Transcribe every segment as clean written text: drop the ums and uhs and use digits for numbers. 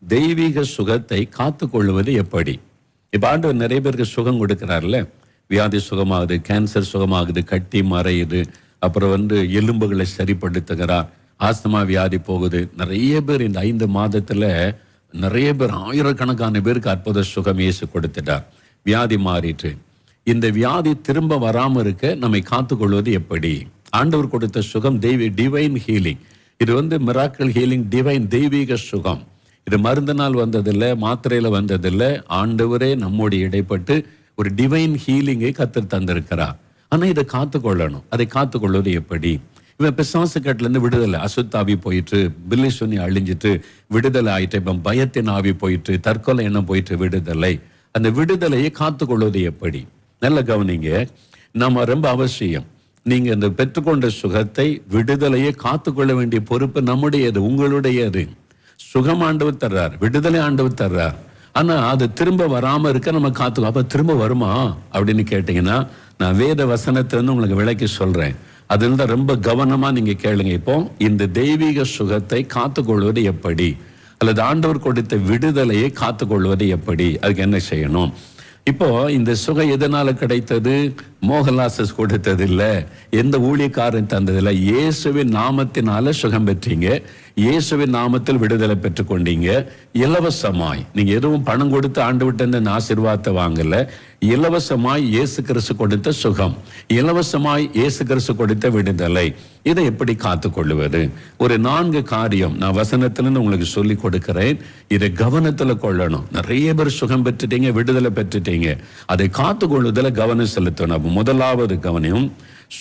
தெய்வீக சுகத்தை காத்து கொள்வது எப்படி? இப்ப ஆண்டவர் நிறைய பேருக்கு சுகம் கொடுக்கிறார்ல, வியாதி சுகமாகுது, கேன்சர் சுகமாகுது, கட்டி மறையுது, அப்புறம் எலும்புகளை சரிப்படுத்துகிறார், ஆஸ்துமா வியாதி போகுது. நிறைய பேர் இந்த 5 மாதத்துல நிறைய பேர், ஆயிரக்கணக்கான பேருக்கு அற்புத சுகம் இயேசு கொடுத்துட்டார். வியாதி மாறிட்டு இந்த வியாதி திரும்ப வராம இருக்க நம்மை காத்துக்கொள்வது எப்படி? ஆண்டவர் கொடுத்த சுகம் டிவைன் ஹீலிங். இது மிராக்கிள் ஹீலிங், டிவைன் தெய்வீக சுகம். இது மருந்தினால் வந்ததில்லை, மாத்திரையில வந்ததில்லை. ஆண்டவரே நம்மோடு இடைப்பட்டு ஒரு டிவைன் ஹீலிங்கை கத்தர் தந்திருக்கிறார். ஆனா இதை காத்துக்கொள்ளணும். அதை காத்துக்கொள்வது எப்படி? இவன் பிசாசு கட்டிலேருந்து விடுதலை, அசுத்தாவி போயிட்டு, பில்லி சொல்லி அழிஞ்சிட்டு விடுதலை ஆயிட்டு, இப்ப பயத்தின் ஆவி போயிட்டு, தற்கொலை எண்ணம் போயிட்டு விடுதலை. அந்த விடுதலையை காத்துக்கொள்வது எப்படி? நல்ல கவனிங்க, நம்ம ரொம்ப அவசியம். நீங்க இந்த பெற்றுக்கொண்ட சுகத்தை, விடுதலையை காத்துக்கொள்ள வேண்டிய பொறுப்பு நம்முடையது, உங்களுடையது. சுகம் ஆண்டவர் தர்றார், விடுதலை ஆண்டவர் தர்றார். ஆனா அது திரும்ப வராம இருக்க நம்ம காத்துக்கோ. அப்ப திரும்ப வருமா அப்படின்னு கேட்டீங்கன்னா, நான் வேத வசனத்திலிருந்து உங்களுக்கு விளக்கி சொல்றேன். அதுல தான் ரொம்ப கவனமா நீங்க கேளுங்க. இப்போ இந்த தெய்வீக சுகத்தை காத்துக்கொள்வது எப்படி, அல்லது ஆண்டவர் கொடுத்த விடுதலையை காத்துக்கொள்வது எப்படி, அதுக்கு என்ன செய்யணும்? இப்போ இந்த சுகம் எதனால கிடைத்தது? மோகன்லாசஸ் கொடுத்தது இல்ல, எந்த ஊழியக்காரன் தந்ததில்லை. இயேசுவின் நாமத்தினால சுகம் பெற்றீங்க, இயேசுவின் நாமத்தில் விடுதலை பெற்றுக்கொண்டீங்க. இலவசமாய், நீங்க எதுவும் பணம் கொடுத்து ஆண்டு விட்டு அந்த ஆசீர்வாதத்தை வாங்கல. இலவசமாய் இயேசு கிறிஸ்து கொடுத்த சுகம், இலவசமாய் இயேசு கிறிஸ்து கொடுத்த விடுதலை. இதை எப்படி காத்துக்கொள்ளுவது? ஒரு 4 காரியம் நான் வசனத்திலிருந்து உங்களுக்கு சொல்லி கொடுக்கிறேன். இதை கவனத்துல கொள்ளணும். நிறைய பேர் சுகம் பெற்றுட்டீங்க, விடுதலை பெற்றுட்டீங்க. அதை காத்துக்கொள்ளுதல கவனம் செலுத்தணும். முதலாவது கவனம்,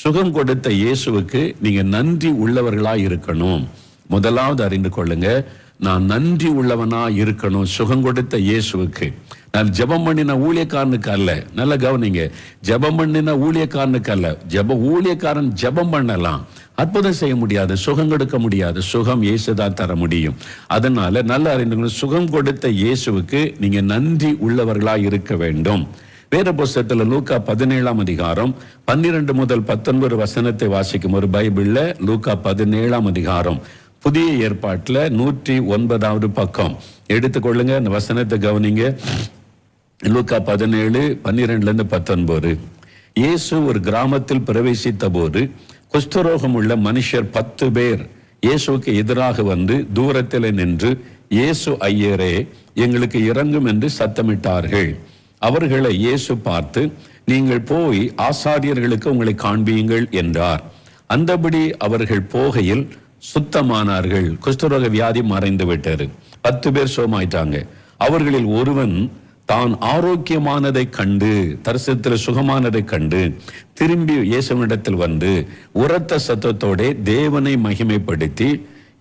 சுகம் கொடுத்த இயேசுவுக்கு நீங்க நன்றி உள்ளவர்களா இருக்கணும். முதலாவது அறிந்து கொள்ளுங்க, நான் நன்றி உள்ளவனா இருக்கணும் சுகம் கொடுத்த இயேசுவுக்கு. நான் ஜெபம் பண்ணின ஊழியக்காரனுக்கு அல்ல. நல்ல கவனிங்க, ஜெபம் பண்ணின ஊழியக்காரனுக்கு அல்ல. ஊழியக்காரன் ஜெபம் பண்ணலாம், அற்புதம் செய்ய முடியாது, சுகம் கொடுக்க முடியாது. சுகம் இயேசுதான் தர முடியும். அதனால நல்ல அறிந்து, சுகம் கொடுத்த இயேசுவுக்கு நீங்க நன்றி உள்ளவர்களா இருக்க வேண்டும். வேத புஸ்தகத்துல லூக்கா 17ஆம் அதிகாரம் 12 முதல் 19 வசனத்தை வாசிக்கும் ஒரு பைபிள்ல, லூக்கா 17ஆம் அதிகாரம் புதிய ஏற்பாட்டுல 109வது பக்கம் எடுத்துக்கொள்ளுங்க. அந்த வசனத்தை கவனிங்க. லூக்கா 17:12-19. இயேசு ஒரு கிராமத்தில் பிரவேசித்த போது குஷ்டரோகம் உள்ள மனுஷர் 10 பேர் இயேசுக்கு எதிராக வந்து தூரத்தில் நின்று, இயேசு ஐயரே, எங்களுக்கு இறங்கும் என்று சத்தமிட்டார்கள். அவர்களை இயேசு பார்த்து, நீங்கள் போய் ஆசாரியர்களுக்கு உங்களை காண்பியுங்கள் என்றார். அந்தபடி அவர்கள் போகையில் சுத்தமானார்கள். குஷ்டரோக வியாதி மறைந்து விட்டாரு. 10 பேர் சுகமாயிட்டாங்க. அவர்களில் ஒருவன் தான் ஆரோக்கியமானதை கண்டு, தரிசனத்தில் சுகமானதை கண்டு திரும்பி இயேசுவினிடத்தில் வந்து உரத்த சத்தத்தோட தேவனை மகிமைப்படுத்தி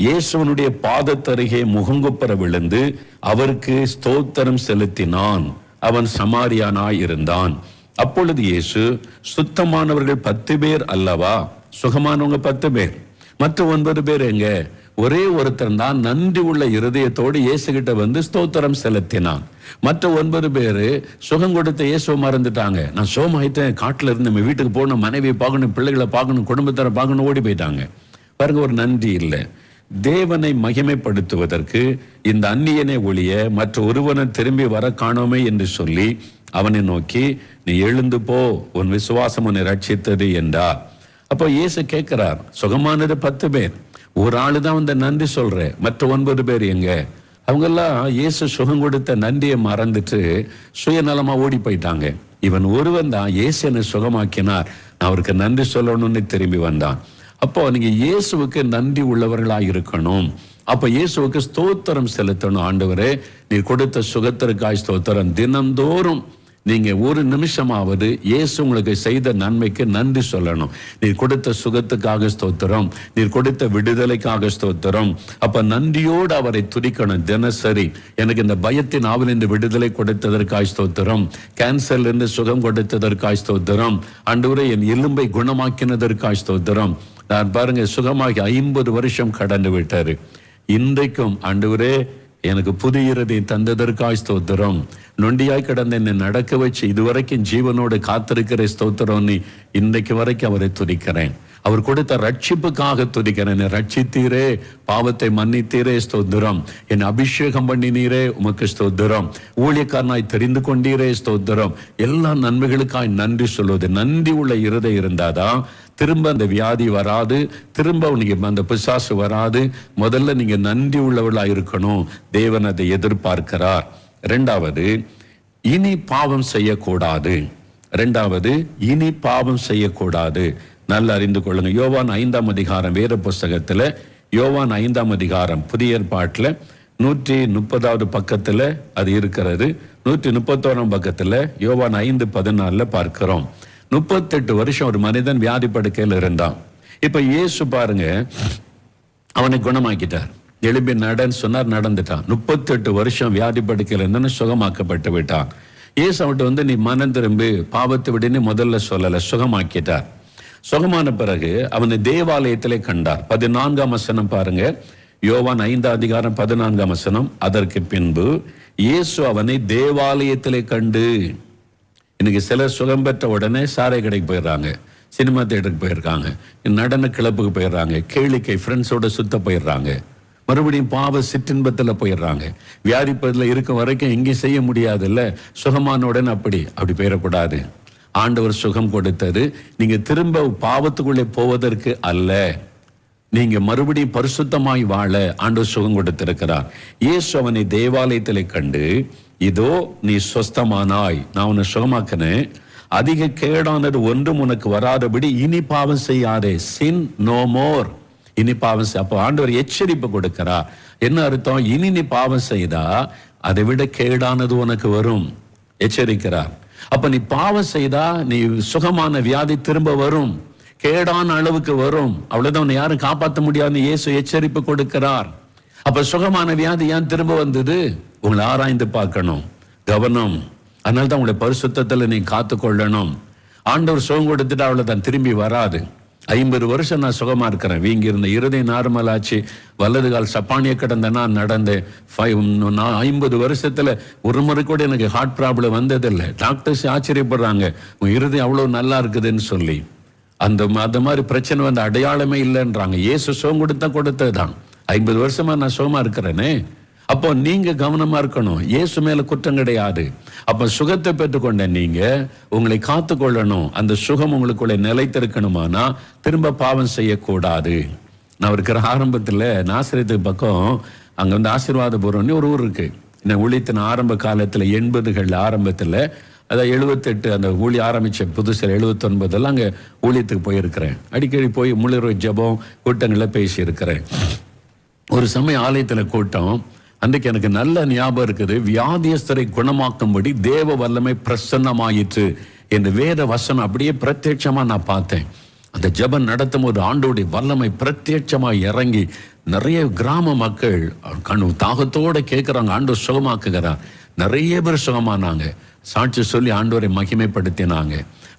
இயேசுவனுடைய பாதத்தருகே முகங்குப்புற விழுந்து அவருக்கு ஸ்தோத்திரம் செலுத்தினான். அவன் சமாரியானாய் இருந்தான். அப்பொழுது இயேசு, சுத்தமானவர்கள் 10 பேர் அல்லவா, சுகமானவங்க 10 பேர், மற்ற 9 பேர் எங்க? ஒரே ஒருத்தன் தான் நன்றி உள்ள இருதயத்தோடு இயேசு கிட்ட வந்து ஸ்தோத்திரம் செலுத்தினான். மற்ற 9 பேரு சுகம் கொடுத்த இயேசுவை மறந்துட்டாங்க. நான் சோமாயிட்டேன், காட்டுல இருந்து நம்ம வீட்டுக்கு போகணும், மனைவியை பார்க்கணும், பிள்ளைகளை பார்க்கணும், குடும்பத்தாரை பார்க்கணும், ஓடி போயிட்டாங்க. பாருங்க, ஒரு நன்றி இல்லை. தேவனை மகிமைப்படுத்துவதற்கு இந்த அந்நியனை ஒழிய மற்ற ஒருவனை திரும்பி வர காணோமே என்று சொல்லி அவனை நோக்கி, நீ எழுந்து போ, உன் விசுவாசம் உன்னை ரட்சித்தது என்றார். அப்போ இயேசு கேட்கிறார், சுகமானது 10 பேர், ஒரு ஆளு தான் வந்து நன்றி சொல்ற, மற்ற 9 பேர் எங்க? அவங்கெல்லாம் இயேசு சுகம் கொடுத்த நன்றியை மறந்துட்டு சுயநலமா ஓடி போயிட்டாங்க. இவன் ஒருவன் தான் இயேசு என்னை சுகமாக்கினார், அவருக்கு நன்றி சொல்லணும்னு திரும்பி வந்தான். அப்போ நீங்க இயேசுவுக்கு நன்றி உள்ளவர்களா இருக்கணும். அப்ப இயேசுவுக்கு ஸ்தோத்திரம் செலுத்தணும். ஆண்டவரே, நீ கொடுத்த சுகத்திற்காய் ஸ்தோத்திரம். தினந்தோறும் நீங்க ஒரு நிமிஷமாவது இயேசு உங்களுக்கு செய்த நன்மைக்கு நன்றி சொல்லணும். நீர் கொடுத்த சுகத்துக்காக ஸ்தோத்திரம், நீர் கொடுத்த விடுதலைக்காக ஸ்தோத்திரம். அப்ப நன்றியோடு அவரை துதிக்கணும் தினசரி. எனக்கு இந்த பயத்தின் ஆவிலிருந்து விடுதலை கொடுத்ததற்காய் ஸ்தோத்திரம், கேன்சர்ல இருந்து சுகம் கொடுத்ததற்காய் ஸ்தோத்திரம், ஆண்டவரே என் எலும்பை குணமாக்கினதற்காய் ஸ்தோத்திரம். நான் பாருங்க, சுகமாகி 50 வருஷம் கடந்து விட்டாரு. இன்றைக்கும் ஆண்டவரே எனக்கு புதிய இருதயம் தந்ததற்காய் ஸ்தோத்திரம். நொண்டியாய் கிடந்த என்னை நடக்க வச்சு இதுவரைக்கும் ஜீவனோடு காத்திருக்கிற ஸ்தோத்திரம். நீ இன்றைக்கு வரைக்கும் அவரை துதிக்கிறேன். அவர் கொடுத்த ரட்சிப்புக்காக துதிக்கிறேன். என்னை ரட்சித்தீரே, பாவத்தை மன்னித்தீரே, ஸ்தோத்திரம். என்னை அபிஷேகம் பண்ணினீரே, உமக்கு ஸ்தோத்திரம். ஊழியக்காரனாய் தெரிந்து கொண்டீரே, ஸ்தோத்திரம். எல்லா நன்மைகளுக்காய் நன்றி சொல்வது. நன்றி உள்ள இருதயம் இருந்தாதான் திரும்ப அந்த வியாதி வராது, திரும்ப உனக்கு அந்த பிசாசு வராது. முதல்ல நீங்க நன்றி உள்ளவர்களா இருக்கணும். தேவன் அதை எதிர்பார்க்கிறார். இரண்டாவது, இனி பாவம் செய்யக்கூடாது. இனி பாவம் செய்யக்கூடாது. நல்லா அறிந்து கொள்ளுங்க. யோவான் 5ஆம் அதிகாரம், வேத புஸ்தகத்துல யோவான் 5ஆம் அதிகாரம், புதிய ஏற்பாட்டுல 130வது பக்கத்துல அது இருக்கிறது. 131ஆம் பக்கத்துல யோவான் 5:14 பார்க்கிறோம். 38 வருஷம் ஒரு மனிதன் வியாதி படுக்கையில் இருந்தான். இப்ப இயேசு பாருங்க, அவனை குணமாக்கிட்டார். எழுப்பி நடன்னு சொன்னார், நடந்துட்டான். 38 வருஷம் வியாதி படுக்கையில் இருந்தன்னு சுகமாக்கப்பட்டு விட்டான். இயேசு அவன்கிட்ட நீ மனம் திரும்பி பாவத்தை விடுன்னு முதல்ல சொல்லல, சுகமாக்கிட்டார். சுகமான பிறகு அவனை தேவாலயத்திலே கண்டார். 14ஆம் வசனம் பாருங்க, யோவான் 5ஆம் அதிகாரம் 14ஆம் வசனம். அதற்கு பின்பு இயேசு அவனை தேவாலயத்திலே கண்டு. இன்னைக்கு சிலர் சுகம் பெற்ற உடனே சாரை கடைக்கு போயிடுறாங்க, சினிமா தியேட்டருக்கு போயிடுறாங்க, நடன கிளப்புக்கு போயிடுறாங்க, கேளிக்கை ஃப்ரெண்ட்ஸோட சுத்த போயிடுறாங்க, மறுபடியும் பாவ சிற்றின்பத்தில் போயிடுறாங்க. வியாதிப்பதில் இருக்க வரைக்கும் எங்கேயும் செய்ய முடியாது இல்ல. சுகமான உடனே அப்படி போயிடக்கூடாது. ஆண்டவர் சுகம் கொடுத்தது நீங்க திரும்ப பாவத்துக்குள்ளே போவதற்கு அல்ல, நீங்க மறுபடியும் பரிசுத்தமாய் வாழ ஆண்டவர் சுகம் கொடுத்திருக்கிறார். இயேசு அவனை தேவாலயத்திலே கண்டு, இதோ நீ சொஸ்தமானாய், நான் உன்னை சுகமாக்கினேன், அதிக கேடானது ஒன்றும் உனக்கு வராதபடி இனி பாவம் செய்யாதே, சின் நோ மோர். இனி பாவம் செய். அப்போ ஆண்டவர் எச்சரிப்பு கொடுக்கிறார். என்ன அர்த்தம்? இனி நீ பாவம் செய்தா அதை விட கேடானது உனக்கு வரும், எச்சரிக்கிறார். அப்ப நீ பாவம் செய்தா நீ சுகமான வியாதி திரும்ப வரும், கேடான அளவுக்கு வரும். அவ்வளவுதான், யாரும் காப்பாற்ற முடியாதுன்னு இயேசு எச்சரிப்பு கொடுக்கிறார். அப்ப சுகமான வியாதி ஏன் திரும்ப வந்தது? உங்களை ஆராய்ந்து பார்க்கணும், கவனம். அதனால்தான் உங்களுடைய பரிசுத்தத்துல நீ காத்து கொள்ளணும். ஆண்டவர் சுகம் கொடுத்துட்டு அவ்வளவுதான், திரும்பி வராது. 50 வருஷம் நான் சுகமா இருக்கிறேன். வீங்கி இருந்த இருதயம் நார்மல் ஆச்சு, வலது கால் சப்பானிய கடந்த நான் நடந்தேன். 50 வருஷத்துல ஒரு முறை கூட எனக்கு ஹார்ட் ப்ராப்ளம் வந்ததில்லை. டாக்டர்ஸ் ஆச்சரியப்படுறாங்க, உன் இருதயம் அவ்வளவு நல்லா இருக்குதுன்னு சொல்லி. அந்த மாதிரி பிரச்சனை வந்து அடையாளமே இல்லைன்றாங்க. இயேசு சுகம் கொடுத்ததுதான். 50 வருஷமா நான் சுகமா இருக்கிறேனே. அப்போ நீங்க கவனமா இருக்கணும், இயேசு மேல குற்றம் கிடையாது. அப்ப சுகத்தை பெற்றுக்கொண்ட நீங்க உங்களை காத்து கொள்ளணும். அந்த சுகம் உங்களுக்குள்ள நிலைத்திருக்கணுமானா திரும்ப பாவம் செய்யக்கூடாது. நான் இருக்கிற ஆரம்பத்துல நாசரேத்துக்கு பக்கம் அங்க ஆசீர்வாதபுரம்னு ஒரு ஊர் இருக்கு. இந்த ஊழியத்தின் ஆரம்ப காலத்துல 80கள் ஆரம்பத்துல, அதாவது 78 அந்த ஊழி ஆரம்பிச்ச புதுசில் 79 அங்க ஊழியத்துக்கு போயிருக்கிறேன். அடிக்கடி போய் முழுரை ஜபம் கூட்டங்களை பேசி இருக்கிறேன். ஒரு சமயம் ஆலயத்துல கூட்டம், அன்றைக்கு எனக்கு நல்ல ஞாபகம் இருக்குது. வியாதியஸ்தரை குணமாக்கும்படி தேவ வல்லமை பிரசன்னமாயிற்று என்ற வேத வசனம் அப்படியே பிரத்யட்சமா நான் பார்த்தேன். அந்த ஜெபம் நடத்தும் போது ஆண்டோடைய வல்லமை பிரத்யட்சமா இறங்கி நிறைய கிராம மக்கள் தாகத்தோட கேட்கிறாங்க, ஆண்டவர் சுகமாக்குகிறார். நிறைய பேர் சுகமானாங்க, சாட்சி சொல்லி ஆண்டவரை மகிமைப்படுத்தினாங்க.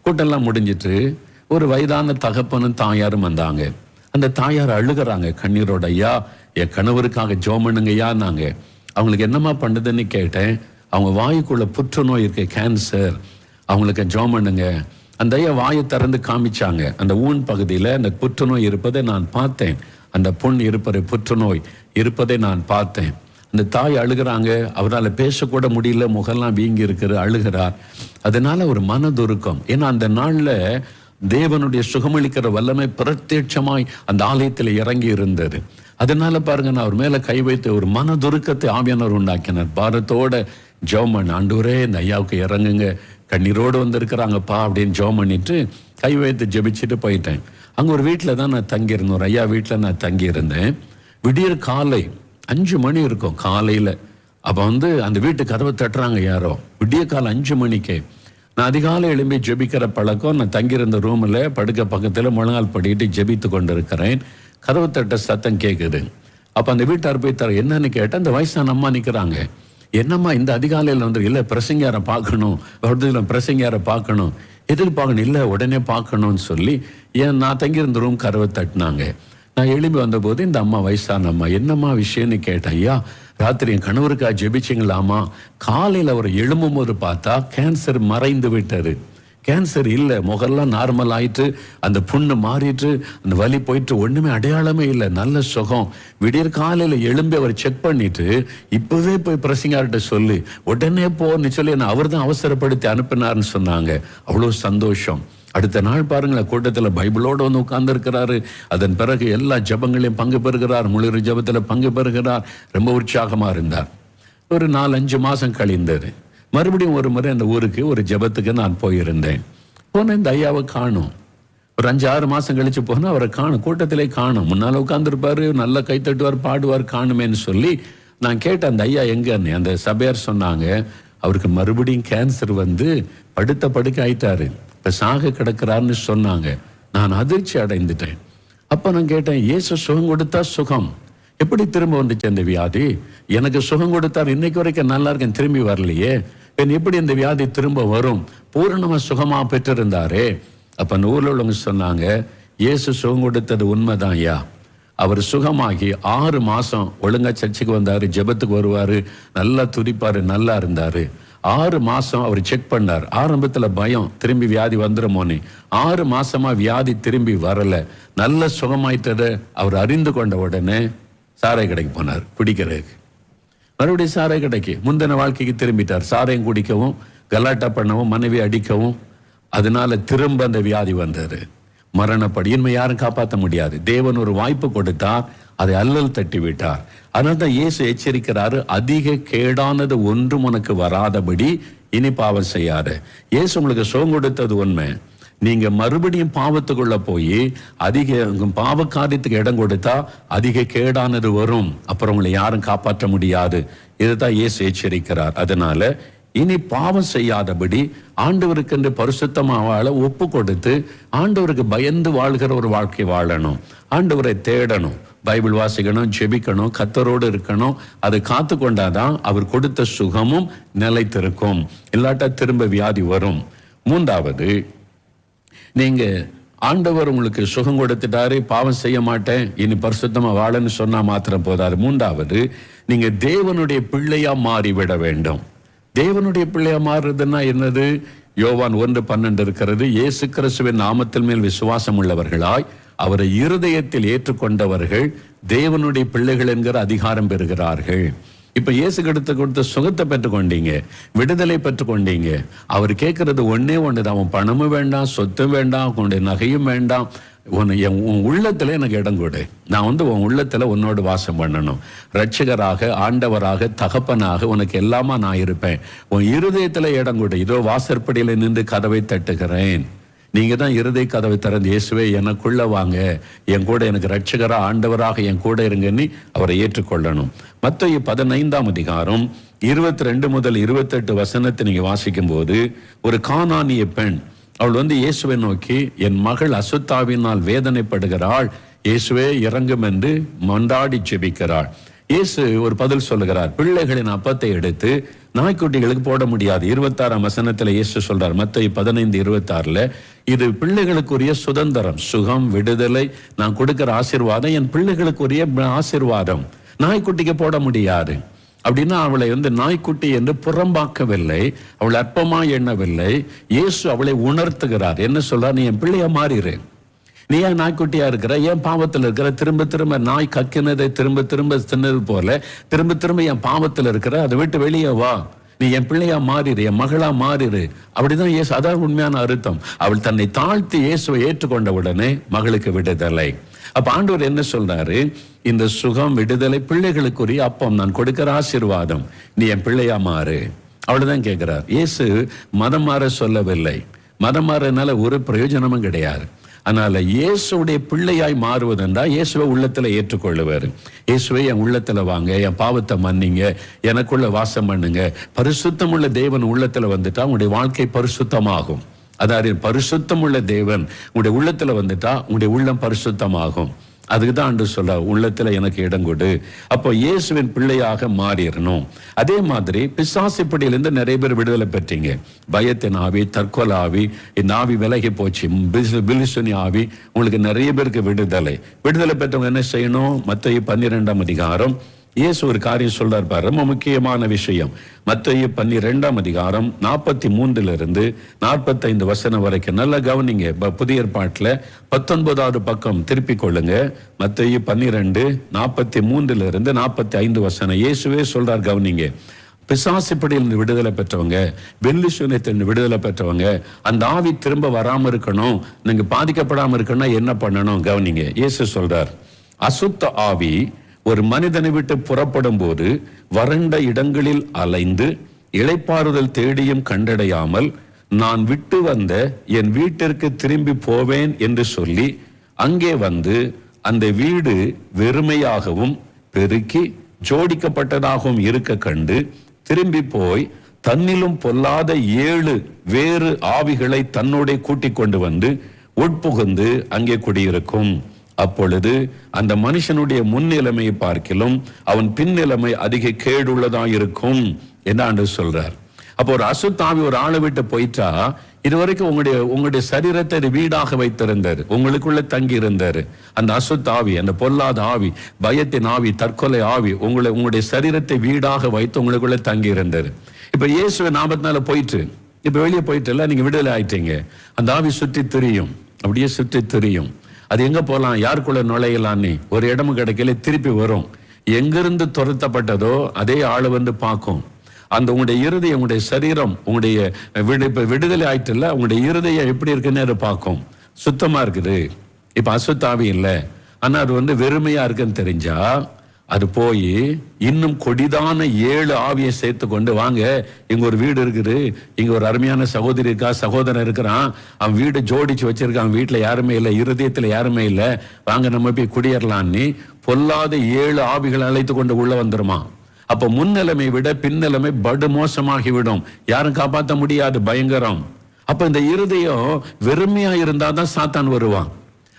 கூட்டம்லாம் முடிஞ்சிட்டு ஒரு வயதான தகப்பனும் தாயாரும் வந்தாங்க. அந்த தாயார் அழுகிறாங்க கண்ணீரோட, ஐயா என் கணவருக்காக ஜெபம் பண்ணுங்கய்யா. நாங்க அவங்களுக்கு என்னமா பண்ணுதுன்னு கேட்டேன். அவங்க வாயுக்குள்ள புற்றுநோய் இருக்கு, கேன்சர், அவங்களுக்கு ஜெபம் பண்ணுங்க. அந்த ஐயா வாயை திறந்து காமிச்சாங்க. அந்த ஊன் பகுதியில அந்த புற்றுநோய் இருப்பதை நான் பார்த்தேன். அந்த புண் இருப்பதை, புற்றுநோய் இருப்பதை நான் பார்த்தேன். அந்த தாய் அழுகிறாங்க, அவரால் பேசக்கூட முடியல, முகெல்லாம் வீங்கி இருக்கிற, அழுகிறார். அதனால ஒரு மனதுருக்கம். ஏன்னா அந்த நாள்ல தேவனுடைய சுகமளிக்கிற வல்லமை பிரத்யட்சமாய் அந்த ஆலயத்தில் இறங்கி இருந்தது. அதனால பாருங்க, நான் அவர் மேல கை வைத்து ஒரு மனதுருக்கத்தை ஆவியானவர் உண்டாக்கினார். பாரத்தோட ஜெபம் பண்ண, ஆண்டவரே இந்த ஐயாவுக்கு இறங்குங்க, கண்ணீரோடு வந்திருக்கிறாங்கப்பா அப்படின்னு ஜெபம் பண்ணிட்டு கை வைத்து ஜெபிச்சுட்டு போயிட்டேன். அங்க ஒரு வீட்டில் தான் நான் தங்கியிருந்தேன், ஒரு ஐயா வீட்டில் நான் தங்கியிருந்தேன். விடியற் காலை 5 மணி இருக்கும் காலையில. அப்ப அந்த வீட்டு கதவை தட்டுறாங்க யாரோ, விடிய காலை 5 மணிக்கு. நான் அதிகாலை எழும்பி ஜெபிக்கிற பழக்கம். நான் தங்கியிருந்த ரூம்ல படுக்க பக்கத்துல முழங்கால் படிட்டு ஜெபித்து கொண்டிருக்கிறேன். கதவு தட்ட சத்தம் கேட்குது. அப்ப அந்த வீட்டார் போய் என்னன்னு கேட்டேன். அந்த வயசான அம்மா நிக்கிறாங்க. என்னம்மா இந்த அதிகாலையில் வந்து? இல்லை பிரசங்கியாரை பார்க்கணும், பிரசங்கியாரை பார்க்கணும். எதுக்கு பார்க்கணும்? இல்லை உடனே பார்க்கணும்னு சொல்லி நான் தங்கியிருந்த ரூம் கதவை தட்டினாங்க. நான் எழும்பி வந்தபோது இந்த அம்மா, வயசான அம்மா, என்னம்மா விஷயம்னு கேட்டேன். ஐயா ராத்திரி என் கணவருக்கா ஜெபிச்சிங்களாமா? காலையில் அவர் எழும்பும் போது பார்த்தா கேன்சர் மறைந்து விட்டது. கேன்சர் இல்லை, முகெல்லாம் நார்மல் ஆயிட்டு, அந்த புண்ணு மாறிட்டு, அந்த வலி போயிட்டு, ஒண்ணுமே அடையாளமே இல்லை, நல்ல சுகம். விடியற் காலையில எழும்பி அவர் செக் பண்ணிட்டு, இப்பவே போய் பிரசிங்கார்ட்ட சொல்லி உடனே போன்னு சொல்லி அவர் தான் அவசரப்படுத்தி அனுப்பினார்னு சொன்னாங்க. அவ்வளவு சந்தோஷம். அடுத்த நாள் பாருங்களேன், கூட்டத்தில் பைபிளோடு வந்து உட்கார்ந்து இருக்கிறாரு. அதன் பிறகு எல்லா ஜபங்களையும் பங்கு பெறுகிறார், முழு ஜபத்தில் பங்கு பெறுகிறார். ரொம்ப உற்சாகமா இருந்தார். ஒரு 4-5 மாசம் கழிந்தது. மறுபடியும் ஒரு முறை அந்த ஊருக்கு ஒரு ஜபத்துக்கு நான் போயிருந்தேன். போன இந்த ஐயாவை காணும். ஒரு 5-6 மாசம் கழிச்சு போனா அவரை காணும், கூட்டத்திலே காணும். முன்னால உட்கார்ந்துருப்பாரு, நல்லா கைத்தட்டுவார், பாடுவார், காணுமேன்னு சொல்லி நான் கேட்டேன், அந்த ஐயா எங்கன்னு. அந்த சபையார் சொன்னாங்க, அவருக்கு மறுபடியும் கேன்சர் வந்து படுத்த படுக்க ஆயிட்டாரு, இப்ப சாக கிடக்கிறாருன்னு சொன்னாங்க. நான் அதிர்ச்சி அடைந்துட்டேன். அப்ப நான் கேட்டேன், இயேசு சுகம் கொடுத்தா சுகம், எப்படி திரும்ப வந்துச்சு அந்த வியாதி? எனக்கு சுகம் கொடுத்தார், இன்னைக்கு வரைக்கும் நல்லா இருக்கேன், திரும்பி வரலையே, எப்படி இந்த வியாதி திரும்ப வரும்? பூரணமா சுகமா பெற்றிருந்தாரே. அப்ப அந்த ஊர்ல உள்ளவங்க சொன்னாங்க, இயேசு சுகம் கொடுத்தது உண்மைதான் ஐயா. அவர் சுகமாகி 6 மாசம் ஒழுங்கா சர்ச்சுக்கு வந்தாரு, ஜெபத்துக்கு வருவாரு, நல்லா துதிப்பாரு, நல்லா இருந்தாரு. 6 மாசம் அவர் செக் பண்ணார். ஆரம்பத்துல பயம், திரும்பி வியாதி வந்துருமோன்னு. 6 மாசமா வியாதி திரும்பி வரல, நல்ல சுகமாயிட்டதை அவர் அறிந்து கொண்ட உடனே சாராய கடைக்கு போனார் குடிக்கிறதுக்கு. மறுபடியும் சாராய கடைக்கு முந்தின வாழ்க்கைக்கு திரும்பிட்டார். சாராயம் குடிக்கவும், கலாட்டா பண்ணவும், மனைவி அடிக்கவும். அதனால திரும்ப அந்த வியாதி வந்தாரு. மரணப்படி. இனிமே யாரும் காப்பாற்ற முடியாது. தேவன் ஒரு வாய்ப்பு கொடுத்தார், அதை அல்லல் தட்டி விட்டார். அதனால தான் இயேசு எச்சரிக்கிறாரு, அதிக கேடானது ஒன்றும் உனக்கு வராதபடி இனி பாவம் செய்யாரு. இயேசு உங்களுக்கு சுகம் கொடுத்தது உண்மை. நீங்க மறுபடியும் பாவத்துக்குள்ள போய் அதிக பாவ காரியத்துக்கு இடம் கொடுத்தா அதிக கேடானது வரும், அப்புறம் உங்களை யாரும் காப்பாற்ற முடியாது. இதுதான் இயேசு எச்சரிக்கிறார். அதனால இனி பாவம் செய்யாதபடி ஆண்டவருக்கு பரிசுத்தமா வாழ ஒப்பு கொடுத்து ஆண்டவருக்கு பயந்து வாழ்கிற ஒரு வாழ்க்கை வாழணும். ஆண்டவரை தேடணும், பைபிள் வாசிக்கணும், ஜெபிக்கணும், கர்த்தரோடு இருக்கணும். அதை காத்து கொண்டாதான் அவர் கொடுத்த சுகமும் நிலைத்திருக்கும். இல்லாட்டா திரும்ப வியாதி வரும். 3வது, நீங்க ஆண்டவர் உங்களுக்கு சுகம் கொடுத்துட்டாரு, பாவம் செய்ய மாட்டேன், இனி பரிசுத்தமா வாழன்னு சொன்னா மாத்திரம் போதாது. 3வது, நீங்க தேவனுடைய பிள்ளையா மாறிவிட வேண்டும். தேவனுடைய பிள்ளையா மாறுறதுன்னா என்னது? யோவான் 1:12 இருக்கிறது, இயேசு கிறிஸ்துவின் நாமத்தில் மேல் விசுவாசம் உள்ளவர்களாய் அவரை இருதயத்தில் ஏற்றுக்கொண்டவர்கள் தேவனுடைய பிள்ளைகள் என்கிற அதிகாரம் பெறுகிறார்கள். இப்ப இயேசு கொடுத்த சுகத்தை பெற்றுக்கொண்டீங்க, விடுதலை பெற்றுக்கொண்டீங்க. அவர் கேட்கறது ஒன்னே ஒண்ணுதான், அவன் பணமும் வேண்டாம், சொத்தும் வேண்டாம், உன்னுடைய நகையும் வேண்டாம், உன் உள்ளத்துல எனக்கு இடம் கொடு, நான் உன் உள்ளத்துல உன்னோடு வாசம் பண்ணணும். ரட்சகராக, ஆண்டவராக, தகப்பனாக உனக்கு எல்லாமா நான் இருப்பேன். உன் இருதயத்துல இடம் கொடு. இதோ வாசற்படியில நின்று கதவை தட்டுகிறேன். நீங்க தான் இருதய கதவை திறந்து, இயேசுவே எனக்குள்ள வாங்க, என் கூட எனக்கு ரட்சகரா, ஆண்டவராக என் கூட இருங்கன்னு அவரை ஏற்றுக்கொள்ளணும். மத்தேயு 15ஆம் அதிகாரம் 22 முதல் 28 வசனத்தை நீங்க வாசிக்கும் போது, ஒரு கானானிய பெண், அவள் இயேசுவை நோக்கி, என் மகள் அசுத்தாவினால் வேதனைப்படுகிறாள், இயேசுவே இறங்கும் என்று மன்றாடி ஜெபிக்கிறாள். இயேசு ஒரு பதில் சொல்லுகிறார், பிள்ளைகளின் அப்பத்தை எடுத்து நாய்க்குட்டிகளுக்கு போட முடியாது. 26ஆம் வசனத்துல இயேசு சொல்றார், மத்தேயு 15:26, இது பிள்ளைகளுக்குரிய சுதந்திரம், சுகம், விடுதலை, நான் கொடுக்கிற ஆசீர்வாதம் என் பிள்ளைகளுக்குரிய ஆசீர்வாதம், நாய்க்குட்டிக்கு போட முடியாது. அப்படின்னா அவளை நாய்க்குட்டி என்று புறம்பாக்கவில்லை, அவளை அற்பமா எண்ணவில்லை. இயேசு அவளை உணர்த்துகிறார். என்ன சொல்றார்? நீ என் பிள்ளையா மாறிடு. நீ ஏன் நாய்க்குட்டியா இருக்கிற? ஏன் பாவத்தில் இருக்கிற? திரும்ப திரும்ப நாய் கக்கினதை திரும்ப திரும்ப தின்னது போல திரும்ப திரும்ப என் பாவத்தில் இருக்கிற, அதை விட்டு வெளியே வா, நீ என் பிள்ளையா மாறிடு, என் மகளா மாறிடு. அப்படிதான் இயேசு, அதான் உண்மையான அர்த்தம். அவள் தன்னை தாழ்த்தி இயேசுவை ஏற்றுக்கொண்ட உடனே மகளுக்கு விடுதலை. அப்ப ஆண்டவர் என்ன சொல்றாரு? இந்த சுகம், விடுதலை பிள்ளைகளுக்குரிய அப்பம், நான் கொடுக்கிற ஆசீர்வாதம், நீ என் பிள்ளையா மாறு. அவ்வளவுதான் கேட்கிறார். இயேசு மதம் மாற சொல்லவில்லை. மதம் மாறனால ஒரு பிரயோஜனமும் கிடையாது. அதனால இயேசுடைய பிள்ளையாய் மாறுவதென்றா இயேசுவை உள்ளத்துல ஏற்றுக்கொள்ளுவாரு. இயேசுவை என் உள்ளத்துல வாங்க, என் பாவத்தை மன்னிங்க, எனக்குள்ள வாசம் பண்ணுங்க. பரிசுத்தம் உள்ள தேவன் உள்ளத்துல வந்துட்டா உங்களுடைய வாழ்க்கை பரிசுத்தமாகும். அதாவது பரிசுத்தம் உள்ள தேவன் உங்களுடைய உள்ளத்துல வந்துட்டா உங்களுடைய உள்ளம் பரிசுத்தமாகும். அதுக்குதான் ஆண்டு சொல்ல, உள்ளத்துல எனக்கு இடம் கொடு. அப்போ இயேசுவின் பிள்ளையாக மாறிடணும். அதே மாதிரி பிசாசு பிடியிலிருந்து நிறைய பேர் விடுதலை பெற்றீங்க. பயத்தின் ஆவி, தற்கொலை ஆவி, இந்த ஆவி விலகி போச்சு, பிலிசுனி ஆவி, உங்களுக்கு நிறைய பேருக்கு விடுதலை பெற்றவங்க என்ன செய்யணும்? மத்தேயு 12ஆம் அதிகாரம் இயேசு ஒரு காரியம் சொல்றார் பாரு, ரொம்ப முக்கியமான விஷயம். மத்தேயு 12 43 45 வசனம் வரைக்கும் நல்லா கவனிங்க. புதிய ஏற்பாட்டுல 19வது பக்கம் திருப்பிக் கொள்ளுங்க. மத்தேயு 12 43 45 இயேசுவே சொல்றார், கவனிங்க. பிசாசு பிடியிலிருந்து விடுதலை பெற்றவங்க, வெள்ளி சூனியத்திலிருந்து விடுதலை பெற்றவங்க, அந்த ஆவி திரும்ப வராம இருக்கணும், நீங்க பாதிக்கப்படாம இருக்கணும், என்ன பண்ணணும்? கவனிங்க. இயேசு சொல்றார், அசுத்த ஆவி ஒரு மனிதனை விட்டு புறப்படும் போது வறண்ட இடங்களில் அலைந்து இளைப்பாறுதல் தேடியும் கண்டடையாமல் நான் விட்டு வந்த என் வீட்டிற்கு திரும்பி போவேன் என்று சொல்லி அங்கே வந்து அந்த வீடு வெறுமையாகவும் பெருக்கி ஜோடிக்கப்பட்டதாகவும் இருக்க கண்டு திரும்பி போய் தன்னிலும் பொல்லாத 7 வேறு ஆவிகளை தன்னோட கூட்டிக் கொண்டு வந்து உட்புகுந்து அங்கே குடியிருக்கும். அப்பொழுது அந்த மனுஷனுடைய முன்னிலைமையை பார்க்கிலும் அவன் பின்னிலைமை அதிக கேடுள்ளதா இருக்கும் என்று சொல்றார். அப்போ ஒரு அசுத்தாவி ஒரு ஆளை விட்டு போயிட்டா, இதுவரைக்கும் உங்களுடைய சரீரத்தை வீடாக வைத்திருந்தாரு, உங்களுக்குள்ள தங்கி இருந்தாரு. அந்த அசுத்தாவி, அந்த பொல்லாத ஆவி, பயத்தின் ஆவி, தற்கொலை ஆவி உங்களுடைய சரீரத்தை வீடாக வைத்து உங்களுக்குள்ள தங்கி இருந்தாரு. இப்ப இயேசுவை நாமத்தினால போயிட்டு இப்ப வெளியே போயிட்டு நீங்க விடுதலை ஆயிட்டீங்க. அந்த ஆவி சுற்றி திரியும், அப்படியே சுற்றி திரியும். அது எங்க போலாம், யாருக்குள்ள நுழையலான்னு ஒரு இடமும் கிடைக்கல, திருப்பி வரும். எங்கிருந்து துரத்தப்பட்டதோ அதே ஆளு வந்து பார்க்கும். அந்த உங்களுடைய இருதயம், உங்களுடைய சரீரம், உங்களுடைய விடுதலை ஆயிட்டுல உங்களுடைய இருதயம் எப்படி இருக்குன்னு அது பார்க்கும். சுத்தமா இருக்குது, இப்ப அசுத்தாவி இல்லை, ஆனா அது வந்து வெறுமையா இருக்குன்னு தெரிஞ்சா அது போய் இன்னும் கொடிதான 7 ஆவியை சேர்த்து கொண்டு வாங்க, இங்க ஒரு வீடு இருக்குது, இங்க ஒரு அருமையான சகோதரி இருக்கா, சகோதரன் இருக்கிறான், அவன் வீடு ஜோடிச்சு வச்சிருக்கான், வீட்டுல யாருமே இல்லை, இருதயத்துல யாருமே இல்லை, வாங்க நம்ம போய் குடியேறலான்னு பொல்லாத 7 ஆவிகளை அழைத்து கொண்டு உள்ள வந்துருமா. அப்ப முன்னிலைமை விட பின்னிலைமை படு மோசமாகிவிடும், யாரும் காப்பாற்ற முடியாது, பயங்கரம். அப்ப இந்த இருதயம் வெறுமையா இருந்தாதான் சாத்தான் வருவான்.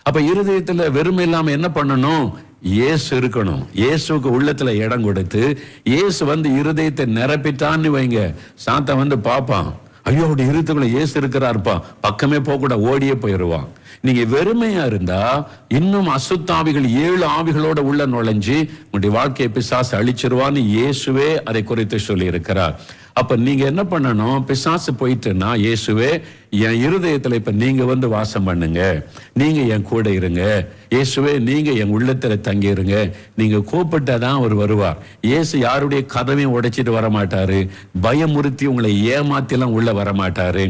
அப்ப இருதயத்துல வெறுமை இல்லாம என்ன பண்ணணும்? இயேசு இருக்கணும். இயேசுக்கு உள்ளத்துல இடம் கொடுத்து இயேசு வந்து இருதயத்தை நிரப்பிட்டான்னு வைங்க, சாத்தான் வந்து பாப்பான், ஐயோ அவருடைய இருதயத்துக்குள்ள இயேசு இருக்கிறாருப்பா, பக்கமே போக கூட ஓடியே போயிடுவான். நீங்க வெறுமையா இருந்தா இன்னும் அசுத்தாவிகள் 7 ஆவிகளோட உள்ள நுழைஞ்சு உங்களுடைய வாழ்க்கையை பிசாசு அழிச்சிருவான்னு இயேசுவே அதை குறித்து சொல்லி இருக்கிறார். அப்ப நீங்க என்ன பண்ணணும்? பிசாசு போயிட்டுன்னா, இயேசுவே என் இருதயத்துல இப்ப நீங்க வந்து வாசம் பண்ணுங்க, நீங்க என் கூட இருங்க, இயேசுவே நீங்க என் உள்ளத்துல தங்கி இருங்க. நீங்க கூப்பிட்டாதான் அவர் வருவார். இயேசு யாருடைய கதவையும் உடைச்சிட்டு வர மாட்டாரு, பயமுறுத்தி உங்களை ஏமாத்தி எல்லாம் உள்ள வர மாட்டாரு.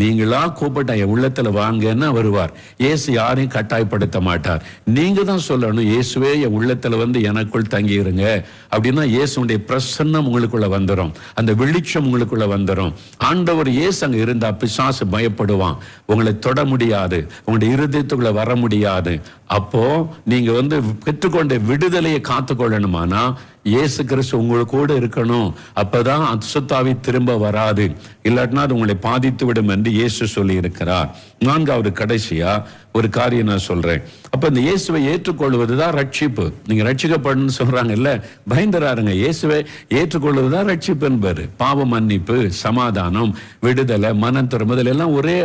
நீங்களா கூப்பிட்டா என் உள்ளத்துல வாங்கன்னா வருவார். இயேசு யாரையும் கட்டாயப்படுத்த மாட்டார். நீங்க தான் சொல்லணும், இயேசுவே என் உள்ளத்துல வந்து எனக்குள் தங்கி இருங்க அப்படின்னா இயேசுடைய பிரசன்னம் உங்களுக்குள்ள வந்துடும், அந்த வெளிச்சம் உங்களுக்குள்ள வந்துடும். ஆண்டவர் இயேசு அங்க இருந்தா பிசாசு பயப்படுவான், உங்களை தொட முடியாது, உங்களுடைய இருதயத்துக்குள்ள வர முடியாது. அப்போ நீங்க வந்து பெற்றுக்கொண்ட விடுதலையை காத்து கொள்ளணுமானா இயேசு கிறிஸ்து உங்களுக்கு கூட இருக்கணும், அப்பதான் அசுத்தாவி திரும்ப வராது, இல்லாட்டினா அது உங்களை பாதித்து விடும் என்று இயேசு சொல்லி இருக்கிறார். 4வது கடைசியா ஒரு காரியம் நான் சொல்றேன். அப்ப இந்த இயேசுவை ஏற்றுக்கொள்வதுதான் ரட்சிப்பு. நீங்க ரட்சிக்கப்படணும்னு சொல்றாங்கல்ல, பயந்துறாருங்க. இயேசுவை ஏற்றுக்கொள்வதுதான் ரட்சிப்பு என்பது. பாவ மன்னிப்பு, சமாதானம், விடுதலை, மனம் திரும்புதல் எல்லாம் ஒரே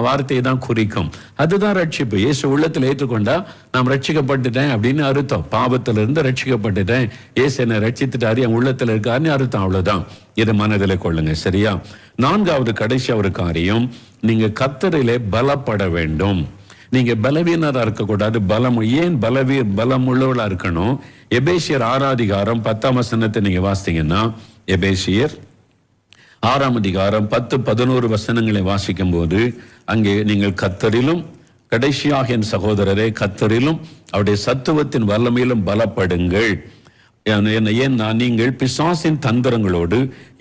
வார்த்தையை தான் குறிக்கும். அதுதான் ரட்சிப்பு. இயேசு உள்ளத்துல ஏற்றுக்கொண்டா நாம் ரட்சிக்கப்பட்டுட்டேன் அப்படின்னு அர்த்தம். பாவத்திலிருந்து ரட்சிக்கப்பட்டுட்டேன், இயேசு என்னை ரட்சித்துட்டாரு, என் உள்ளத்துல இருக்காருன்னு அர்த்தம். அவ்வளவுதான். இதை மனதில் கொள்ளுங்க, சரியா? 4வது கடைசியா ஒரு காரியம், நீங்க கர்த்தரிலே பலப்பட வேண்டும். நீங்க பலவீனரா இருக்கக்கூடாது. ஏன் பலம் உள்ளவளா இருக்கணும்? எபேசியர் 6 10 நீங்க வாசித்தீங்கன்னா, எபேசியர் 6 10-11 வசனங்களை வாசிக்கும் போது அங்கே நீங்கள் கர்த்தரிலும், கடைசியாக என் சகோதரரே கர்த்தரிலும் அவருடைய சத்துவத்தின் வல்லமையிலும் பலப்படுங்கள். ஏன்னா நீங்கள் பிசாசின் தந்திரங்களோடு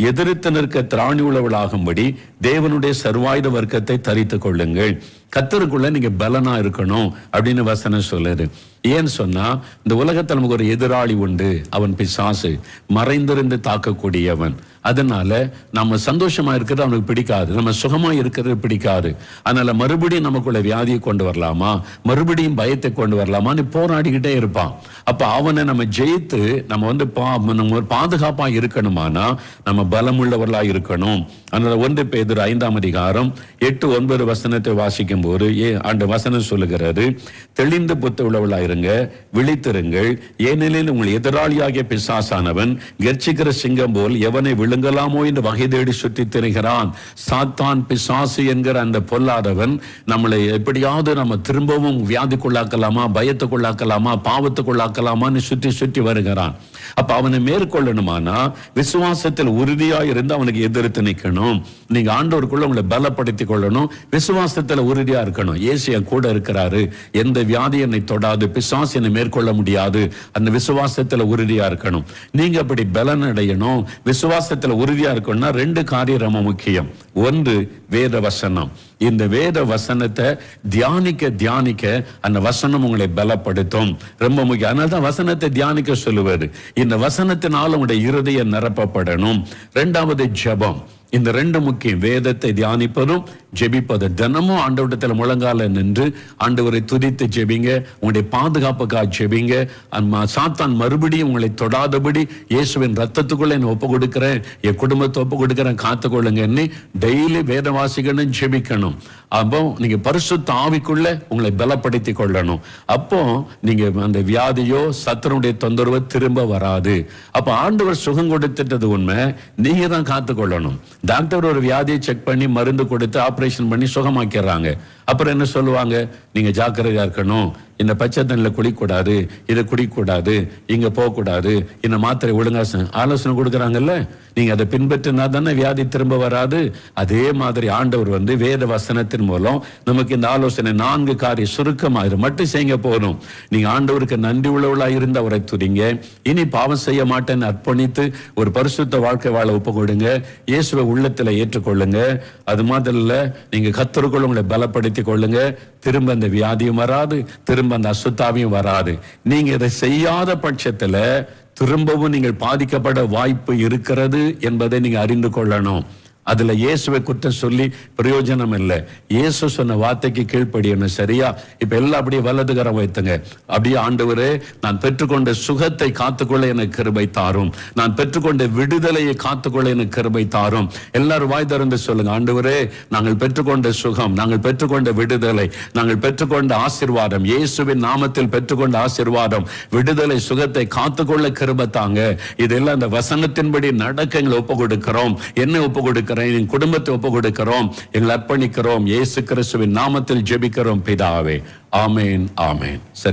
எதிர்த்து நிற்க திராணி உள்ளவளாகும்படி தேவனுடைய சர்வாயுத வர்க்கத்தை தரித்துக் கொள்ளுங்கள். கர்த்தருக்குள்ள நீங்க பலனா இருக்கணும் அப்படின்னு வசனம் சொல்லுது. ஏன்னு சொன்னா, இந்த உலகத்தில் நமக்கு ஒரு எதிராளி உண்டு, அவன் பிசாசு, மறைந்திருந்து தாக்கக்கூடியவன். அதனால நம்ம சந்தோஷமா இருக்கிறது அவனுக்கு பிடிக்காது, நம்ம சுகமா இருக்கிறது பிடிக்காது. அதனால மறுபடியும் நமக்குள்ள வியாதியை கொண்டு வரலாமா, மறுபடியும் பயத்தை கொண்டு வரலாமான்னு போராடிக்கிட்டே இருப்பான். அப்ப அவனை நம்ம ஜெயித்து நம்ம வந்து நம்ம பாதுகாப்பா இருக்கணுமானா நம்ம பலமுள்ளவர்களா இருக்கணும். அதனால 1 பேதுரு 5 8-9 வசனத்தை வாசிக்கும் போது அந்த வசனம் சொல்லுகிறது, தெளிந்த புத்தி உள்ளவர்களா இருங்க, விழித்திருங்கள். ஏனெனில் உங்கள் எதிராளியாகிய பிசாசானவன் கர்ச்சிக்கிற சிங்கம் போல் எவனை விழுங்கலாமோ என்று வகை தேடி சுற்றி திரிகிறான். சாத்தான், பிசாசு என்கிற அந்த பொல்லாதவன் நம்மளை எப்படியாவது நம்ம திரும்பவும் வியாதிக்குள்ளாக்கலாமா, பயத்துக்குள்ளாக்கலாமா, பாவத்துக்குள்ளாக்கலாமான்னு சுற்றி சுற்றி வருகிறான். அப்ப அவனை மேற்கொள்ளணுமானா விசுவாசத்தில் உறுதியா இருந்து அவனுக்கு எதிர்த்து நிக்கணும். நீங்க ஆண்டவருக்குள்ள உங்களை பலப்படுத்திக் கொள்ளணும். விசுவாசத்துல உறுதியா இருக்கணும். இயேசு என் கூட இருக்கிறாரு, எந்த வியாதி என்னை தொடாது, பிசாசு என்னை மேற்கொள்ள முடியாது. அந்த விசுவாசத்துல உறுதியா இருக்கணும். நீங்க அப்படி பலன் அடையணும், விசுவாசத்துல உறுதியா இருக்கணும்னா 2 காரியம் ரொம்ப முக்கியம். ஒன்று வேத வசனம். இந்த வேத வசனத்தை தியானிக்க அந்த வசனம் உங்களை பலப்படுத்தும். ரொம்ப முக்கியம். அதனால்தான் வசனத்தை தியானிக்க சொல்லுவாரு. இந்த வசனத்தினால் உங்களுடைய இருதயம் நிரப்பப்படணும். 2வது ஜெபம். இந்த 2 முக்கியம். வேதத்தை தியானிப்பதும் ஜெபிப்பது. தினமும் ஆண்டவரிடத்தில் முழங்கால நின்று ஆண்டவரை துதித்து ஜெபிங்க. உங்களுடைய பாதுகாப்புக்காக ஜெபிங்க. சாத்தான் மறுபடியும் உங்களை தொடாதபடி இயேசுவின் ரத்தத்துக்குள்ள என்ன ஒப்பு கொடுக்கிறேன், என் குடும்பத்தை ஒப்பு கொடுக்கிறேன், காத்துக்கொள்ளுங்க. டெய்லி வேதவாசிகனும் ஜெபிக்கணும். அப்போ நீங்க பரிசுத்த ஆவிக்குள்ள உங்களை பலப்படுத்தி கொள்ளணும். அப்போ நீங்க அந்த வியாதியோ சத்துருடைய தொந்தரவு திரும்ப வராது. அப்ப ஆண்டவர் சுகம் கொடுத்துட்டது உண்மை, நீங்க தான் காத்துக்கொள்ளணும். டாக்டர் ஒரு வியாதியை செக் பண்ணி மருந்து கொடுத்து ஆபரேஷன் பண்ணி சுகமாக்கிறாங்க. அப்புறம் என்ன சொல்லுவாங்க, நீங்க ஜாக்கிரதையா இருக்கணும், இந்த பச்சை தண்ணில குடிக்கூடாது, இதை குடிக்கூடாது, இங்க போகக்கூடாது, இந்த மாத்திரை ஒழுங்கா ஆலோசனை கொடுக்குறாங்கல்ல, நீங்க அதை பின்பற்றினா தானே வியாதி திரும்ப வராது. அதே மாதிரி ஆண்டவர் வேத வசனத்தின் மூலம் நமக்கு இந்த ஆலோசனை 4 காரியம் சுருக்கமா இது மட்டும் செய்ய போதும். நீங்க ஆண்டவருக்கு நன்றி உள்ளவளா இருந்து அவரை துதிங்க. இனி பாவம் செய்ய மாட்டேன்னு அர்ப்பணித்து ஒரு பரிசுத்த வாழ்க்கை வாழ ஒப்பு கொடுங்க. இயேசுவை உள்ளத்துல ஏற்றுக்கொள்ளுங்க. அது மாதிரி இல்ல, நீங்க கர்த்தருக்குள்ள உங்களை பலப்படுத்தி கொள்ளுங்க. திரும்ப அந்த வியாதியும் வராது, திரும்ப அந்த அசுத்தாவியும் வராது. நீங்க இதை செய்யாத பட்சத்துல திரும்பவும் நீங்கள் பாதிக்கப்பட வாய்ப்பு இருக்கிறது என்பதை நீங்க அறிந்து கொள்ளணும். அதுல இயேசுவை குற்றம் சொல்லி பிரயோஜனம் இல்லை. இயேசு சொன்ன வார்த்தைக்கு கீழ்ப்படியணும். சரியா? இப்ப எல்லாம் அப்படியே வலதுகரம் வைத்துங்க. அப்படியே ஆண்டவரே, நான் பெற்றுக்கொண்ட சுகத்தை காத்துக்கொள்ள எனக்கு கிருபை தாரும், நான் பெற்றுக்கொண்ட விடுதலையை காத்துக்கொள்ள எனக்கு கிருபை தாரும். எல்லாரும் வாய் திறந்து சொல்லுங்க, ஆண்டவரே, நாங்கள் பெற்றுக்கொண்ட சுகம், நாங்கள் பெற்றுக்கொண்ட விடுதலை, நாங்கள் பெற்றுக்கொண்ட ஆசீர்வாதம், இயேசுவின் நாமத்தில் பெற்றுக்கொண்ட ஆசீர்வாதம், விடுதலை, சுகத்தை காத்துக்கொள்ள கிருபை தாங்க. இதெல்லாம் அந்த வசனத்தின்படி நடக்க எங்களை ஒப்பு கொடுக்கிறோம். என்ன ஒப்பு கொடுக்கிறோம்? என் குடும்பத்தை ஒப்பு கொடுக்கிறோம், எங்களை அர்ப்பணிக்கிறோம். இயேசு கிறிஸ்துவின் நாமத்தில் ஜெபிக்கிறோம் பிதாவே. ஆமேன், ஆமேன். சரி.